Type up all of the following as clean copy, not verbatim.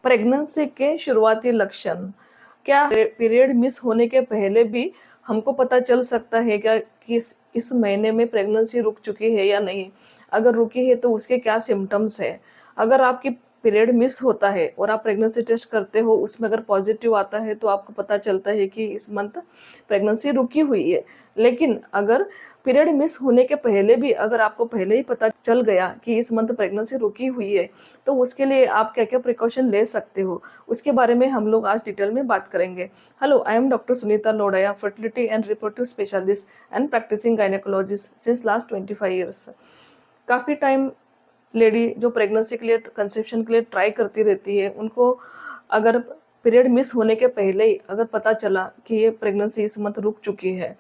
Pregnancy के शुरुआती लक्षण। क्या पीरियड मिस होने के पहले भी हमको पता चल सकता है क्या कि इस महीने में प्रेगनेंसी रुक चुकी है या नहीं? अगर रुकी है तो उसके क्या सिम्टम्स है? अगर आपकी पीरियड मिस होता है और आप प्रेगनेंसी टेस्ट करते हो, उसमें अगर पॉजिटिव आता है तो आपको पता चलता है कि इस मंथ प्रेगनेंसी रुकी हुई है। लेकिन अगर पीरियड मिस होने के पहले भी अगर आपको पहले ही पता चल गया कि इस मंथ प्रेगनेंसी रुकी हुई है, तो उसके लिए आप क्या क्या प्रिकॉशन ले सकते हो, उसके बारे में हम लोग आज डिटेल में बात करेंगे। Hello, I am doctor Sunita Lodhaya, fertility and reproductive specialist and practising gynaecologist since last 25 years. काफ़ी टाइम लेडी जो प्रेगनेंसी के लिए, कंसेप्शन के लिए ट्राई करती रहती है, उनको अगर पीरियड मिस होने के पहले ही अगर पता चला कि ये प्रेगनेंसी इस मंथ रुक चुकी है,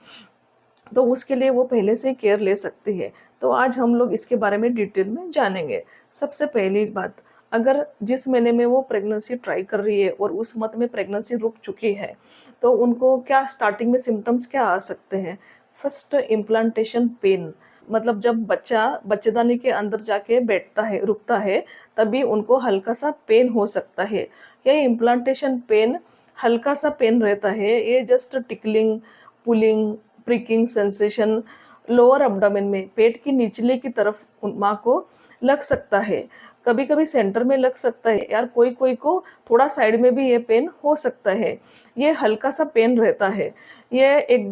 तो उसके लिए वो पहले से केयर ले सकती है। तो आज हम लोग इसके बारे में डिटेल में जानेंगे। सबसे पहली बात, अगर जिस महीने में वो प्रेगनेंसी ट्राई कर रही है और उस मंथ में प्रेगनेंसी रुक चुकी है, तो उनको क्या स्टार्टिंग में सिम्टम्स क्या आ सकते हैं? First, implantation pain. मतलब जब बच्चा बच्चेदानी के अंदर जाके बैठता है, रुकता है, तभी उनको हल्का सा पेन हो सकता है। ये इम्प्लांटेशन पेन हल्का सा पेन रहता है, ये just tickling, pulling, pricking sensation lower abdomen में, पेट की निचले की तरफ माँ को लग सकता है। कभी कभी सेंटर में लग सकता है यार, कोई कोई को थोड़ा साइड में भी ये पेन हो सकता है। ये हल्का सा पेन रहता है, ये एक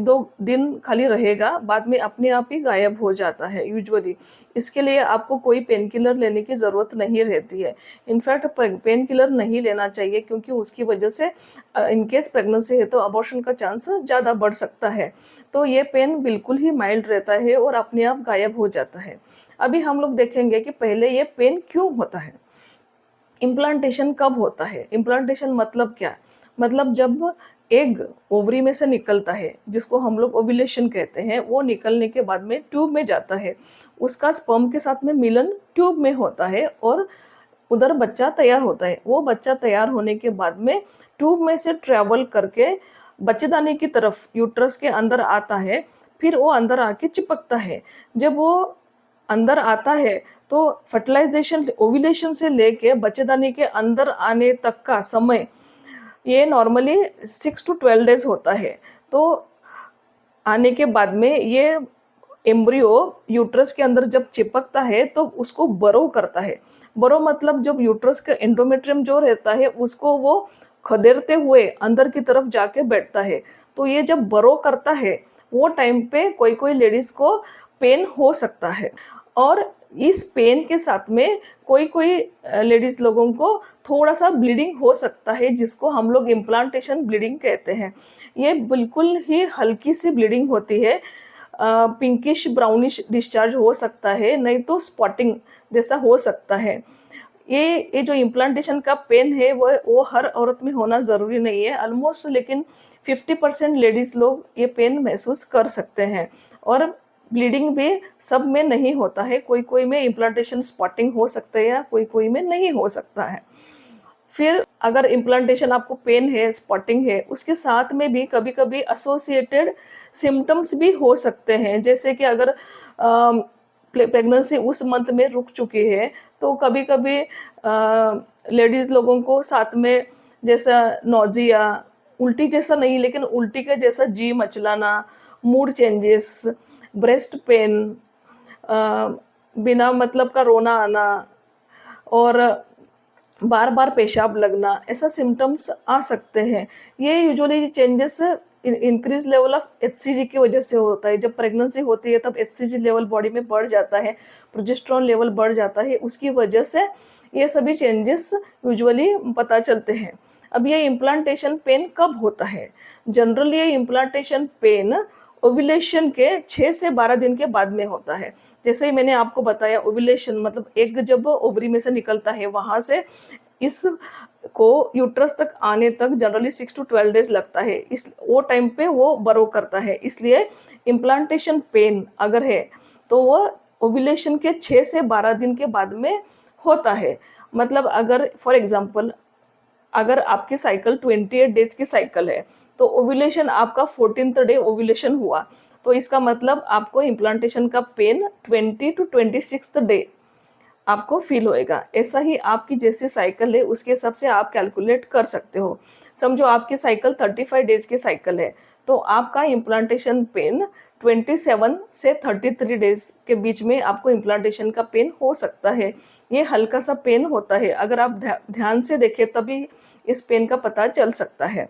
दो दिन खाली रहेगा, बाद में अपने आप ही गायब हो जाता है यूजुअली। इसके लिए आपको कोई पेन किलर लेने की ज़रूरत नहीं रहती है। इनफैक्ट पेन किलर नहीं लेना चाहिए, क्योंकि उसकी वजह से इनकेस प्रेगनेंसी है तो अबॉर्शन का चांस ज़्यादा बढ़ सकता है। तो ये पेन बिल्कुल ही माइल्ड रहता है और अपने आप गायब हो जाता है। अभी हम लोग देखेंगे कि पहले ये पेन क्यों होता है, इम्प्लांटेशन कब होता है। इम्प्लांटेशन मतलब क्या? मतलब जब एग ओवरी में से निकलता है, जिसको हम लोग ओव्यूलेशन कहते हैं, वो निकलने के बाद में ट्यूब में जाता है, उसका स्पर्म के साथ में मिलन ट्यूब में होता है और उधर बच्चा तैयार होता है। वो बच्चा तैयार होने के बाद में ट्यूब में से ट्रैवल करके बच्चेदानी की तरफ यूट्रस के अंदर आता है, फिर वो अंदर आके चिपकता है। जब वो अंदर आता है तो फर्टिलाइजेशन, ओव्यूलेशन से लेके बच्चेदानी के अंदर आने तक का समय ये नॉर्मली 6 to 12 डेज होता है। तो आने के बाद में ये एम्ब्रियो यूट्रस के अंदर जब चिपकता है तो उसको बरो करता है। बरो मतलब जब यूट्रस का एंडोमेट्रियम जो रहता है उसको वो खदेड़ते हुए अंदर की तरफ जाके बैठता है। तो ये जब बरो करता है, वो टाइम पे कोई कोई लेडीज को पेन हो सकता है। और इस पेन के साथ में कोई कोई लेडीज लोगों को थोड़ा सा ब्लीडिंग हो सकता है, जिसको हम लोग इम्प्लांटेशन ब्लीडिंग कहते हैं। ये बिल्कुल ही हल्की सी ब्लीडिंग होती है, पिंकिश ब्राउनिश डिस्चार्ज हो सकता है, नहीं तो स्पॉटिंग जैसा हो सकता है। ये जो इम्प्लांटेशन का पेन है वो हर औरत में होना ज़रूरी नहीं है ऑलमोस्ट, लेकिन 50% लेडीज़ लोग ये पेन महसूस कर सकते हैं। और ब्लीडिंग भी सब में नहीं होता है, कोई कोई में इम्प्लांटेशन स्पॉटिंग हो सकता है या कोई कोई में नहीं हो सकता है। फिर अगर इम्प्लांटेशन आपको पेन है, स्पॉटिंग है, उसके साथ में भी कभी कभी एसोसिएटेड सिम्टम्स भी हो सकते हैं। जैसे कि अगर प्रेगनेंसी उस मंथ में रुक चुकी है, तो कभी कभी लेडीज़ लोगों को साथ में जैसा नोजिया, उल्टी जैसा नहीं लेकिन उल्टी के जैसा जी मचलाना, मूड चेंजेस, ब्रेस्ट पेन, बिना मतलब का रोना आना और बार बार पेशाब लगना, ऐसा सिम्टम्स आ सकते हैं। ये usually changes increase level of HCG की वजह से होता है। जब प्रेगनेंसी होती है तब एचसीजी लेवल बॉडी में बढ़ जाता है, प्रोजेस्टेरॉन लेवल बढ़ जाता है, उसकी वजह से ये सभी चेंजेस यूजुअली पता चलते हैं। अब ये इम्प्लांटेशन पेन कब होता है? जनरली ये इम्प्लांटेशन पेन ओव्यूलेशन के 6 से 12 दिन के बाद में होता है। जैसे ही मैंने आपको बताया, ओव्यूलेशन मतलब एग जब ओवरी में से निकलता है, वहाँ से इस को यूट्रस तक आने तक जनरली 6 to 12 डेज लगता है। इस वो टाइम पे वो बरो करता है। इसलिए इम्प्लांटेशन पेन अगर है तो वो ओव्यूलेशन के 6 से 12 दिन के बाद में होता है। मतलब अगर फॉर एग्जांपल अगर आपकी साइकिल 28 डेज की साइकिल है, तो ओव्यूलेशन आपका 14th डे ओव्यूलेशन हुआ, तो इसका मतलब आपको इम्प्लांटेशन का पेन 20 to 26th डे आपको फील होएगा। ऐसा ही आपकी जैसी साइकिल है उसके हिसाब से आप कैलकुलेट कर सकते हो। समझो आपकी साइकिल 35 डेज़ की साइकिल है, तो आपका इम्प्लांटेशन पेन 27 से 33 डेज़ के बीच में आपको इम्प्लांटेशन का पेन हो सकता है। ये हल्का-सा पेन होता है, अगर आप ध्यान से देखें तभी इस पेन का पता चल सकता है।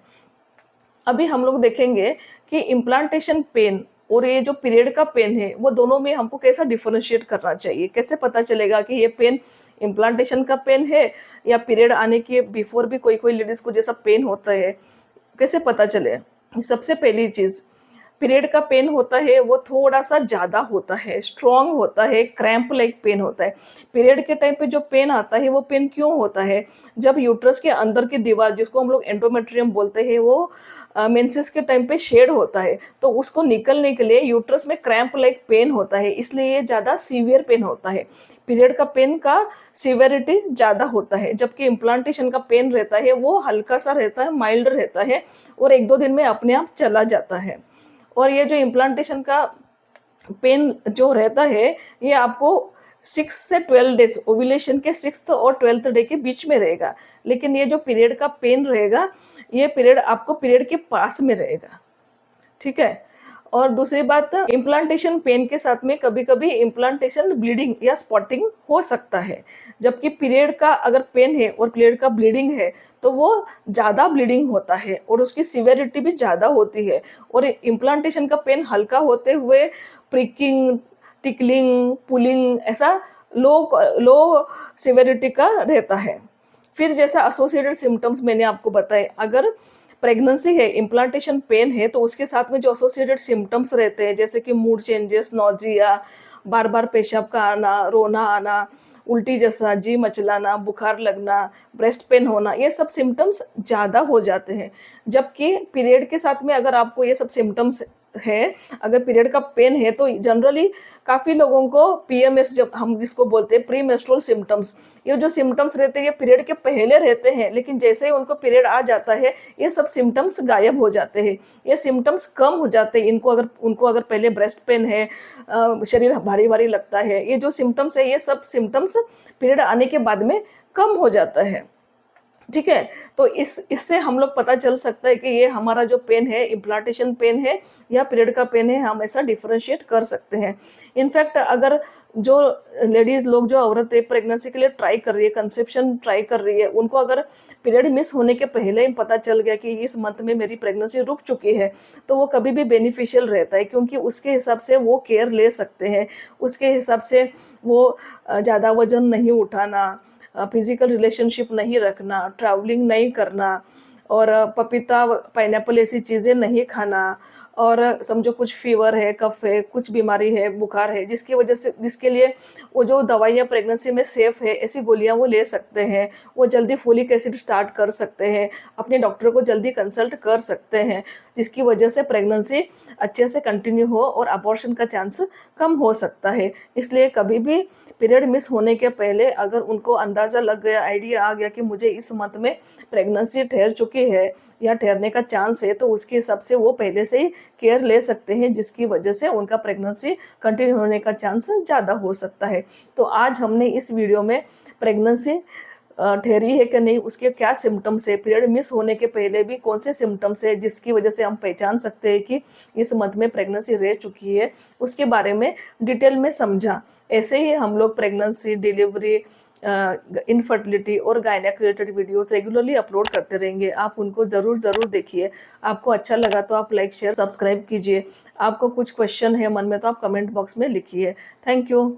अभी हम लोग देखेंगे कि इम्प्लांटेशन पेन और ये जो पीरियड का पेन है, वो दोनों में हमको कैसा डिफरेंशिएट करना चाहिए? कैसे पता चलेगा कि ये पेन इम्प्लांटेशन का पेन है या पीरियड आने के बिफोर भी कोई-कोई लेडीज़ को जैसा पेन होता है, कैसे पता चले? सबसे पहली चीज़, पीरियड का पेन होता है वो थोड़ा-सा ज़्यादा होता है, स्ट्रॉन्ग होता है, क्रैम्प लाइक पेन होता है। पीरियड के टाइम पे जो पेन आता है वो पेन क्यों होता है? जब यूट्रस के अंदर की दीवार जिसको हम लोग एंडोमेट्रियम बोलते हैं वो मेंसेस के टाइम पे शेड होता है, तो उसको निकलने के लिए यूट्रस में क्रैम्प लाइक पेन होता है, इसलिए ये ज़्यादा सीवियर पेन होता है। पीरियड का पेन का सीवियरिटी ज़्यादा होता है, जबकि इम्प्लांटेशन का पेन रहता है वो हल्का-सा रहता है, माइल्ड रहता है और 1-2 दिन में अपने आप चला जाता है। और ये जो इम्प्लांटेशन का पेन जो रहता है, ये आपको 6 से 12 डेज़ ओव्यूलेशन के 6th और 12th डे के बीच में रहेगा। लेकिन ये जो पीरियड का पेन रहेगा, ये पीरियड आपको पीरियड के पास में रहेगा, ठीक है? और दूसरी बात, इम्प्लांटेशन पेन के साथ में कभी-कभी इम्प्लांटेशन ब्लीडिंग या स्पॉटिंग हो सकता है। जबकि पीरियड का अगर पेन है और पीरियड का ब्लीडिंग है, तो वो ज़्यादा ब्लीडिंग होता है और उसकी सीवियरिटी भी ज़्यादा होती है। और इम्प्लांटेशन का पेन हल्का होते हुए प्रिकिंग, टिकलिंग, पुलिंग ऐसा लो सीवियरिटी का रहता है। फिर जैसा एसोसिएटेड सिम्पटम्स मैंने आपको बताए, अगर प्रेगनेंसी है, इम्प्लांटेशन पेन है, तो उसके साथ में जो एसोसिएटेड सिम्पटम्स रहते हैं जैसे कि मूड चेंजेस, नॉजिया, बार-बार पेशाब का आना, रोना आना, उल्टी जैसा, जी मचलाना, बुखार लगना, ब्रेस्ट पेन होना, ये सब सिम्पटम्स ज़्यादा हो जाते हैं। जबकि पीरियड के साथ में अगर आपको ये सब सिम्पटम्स है, अगर पीरियड का पेन है तो जनरली काफ़ी लोगों को पीएमएस जब हम जिसको बोलते हैं प्री मेंस्ट्रुअल सिम्पटम्स, ये जो सिम्पटम्स रहते हैं ये पीरियड के पहले रहते हैं, लेकिन जैसे ही उनको पीरियड आ जाता है ये सब सिम्पटम्स गायब हो जाते हैं, ये सिम्पटम्स कम हो जाते हैं। उनको अगर पहले ब्रेस्ट पेन है, शरीर भारी-भारी लगता है, ये जो सिम्पटम्स है ये सब सिम्पटम्स पीरियड आने के बाद में कम हो जाता है। ठीक है? तो इससे हम लोग पता चल सकता है कि ये हमारा जो पेन है इम्प्लांटेशन पेन है या पीरियड का पेन है, हम ऐसा डिफरेंशिएट कर सकते हैं। इनफैक्ट अगर जो लेडीज़ लोग, जो औरतें प्रेगनेंसी के लिए ट्राई कर रही है, कंसेप्शन ट्राई कर रही है, उनको अगर पीरियड मिस होने के पहले ही पता चल गया कि इस मंथ में मेरी प्रेगनेंसी रुक चुकी है, तो वो कभी भी बेनिफिशियल रहता है, क्योंकि उसके हिसाब से वो केयर ले सकते हैं। उसके हिसाब से वो ज़्यादा वज़न नहीं उठाना, फिजिकल रिलेशनशिप नहीं रखना, ट्रैवलिंग नहीं करना और पपीता, पाइनएप्पल ऐसी चीज़ें नहीं खाना, और समझो कुछ फ़ीवर है, कफ़ है, कुछ बीमारी है, बुखार है, जिसकी वजह से जिसके लिए वो जो दवाइयाँ प्रेगनेंसी में सेफ़ है, ऐसी गोलियाँ वो ले सकते हैं। वो जल्दी फोलिक एसिड स्टार्ट कर सकते हैं, अपने डॉक्टर को जल्दी कंसल्ट कर सकते हैं, जिसकी वजह से प्रेगनेंसी अच्छे से कंटिन्यू हो और अबॉर्शन का चांस कम हो सकता है। इसलिए कभी भी पीरियड मिस होने के पहले अगर उनको अंदाज़ा लग गया, आइडिया आ गया कि मुझे इस मंथ में प्रेगनेंसी ठहर चुकी है या ठहरने का चांस है, तो उसके हिसाब से वो पहले से ही केयर ले सकते हैं, जिसकी वजह से उनका प्रेगनेंसी कंटिन्यू होने का चांस ज़्यादा हो सकता है। तो आज हमने इस वीडियो में प्रेगनेंसी ठहरी है कि नहीं, उसके क्या सिम्पटम्स है, पीरियड मिस होने के पहले भी कौन से सिम्पटम्स है जिसकी वजह से हम पहचान सकते हैं कि इस मंथ में प्रेगनेंसी रह चुकी है, उसके बारे में डिटेल में समझा। ऐसे ही हम लोग प्रेगनेंसी, डिलीवरी, इनफर्टिलिटी और gynaec related videos regularly upload करते रहेंगे। आप उनको ज़रूर देखिए। आपको अच्छा लगा तो आप लाइक, शेयर, सब्सक्राइब कीजिए। आपको कुछ क्वेश्चन है मन में तो आप कमेंट बॉक्स में लिखिए। Thank you.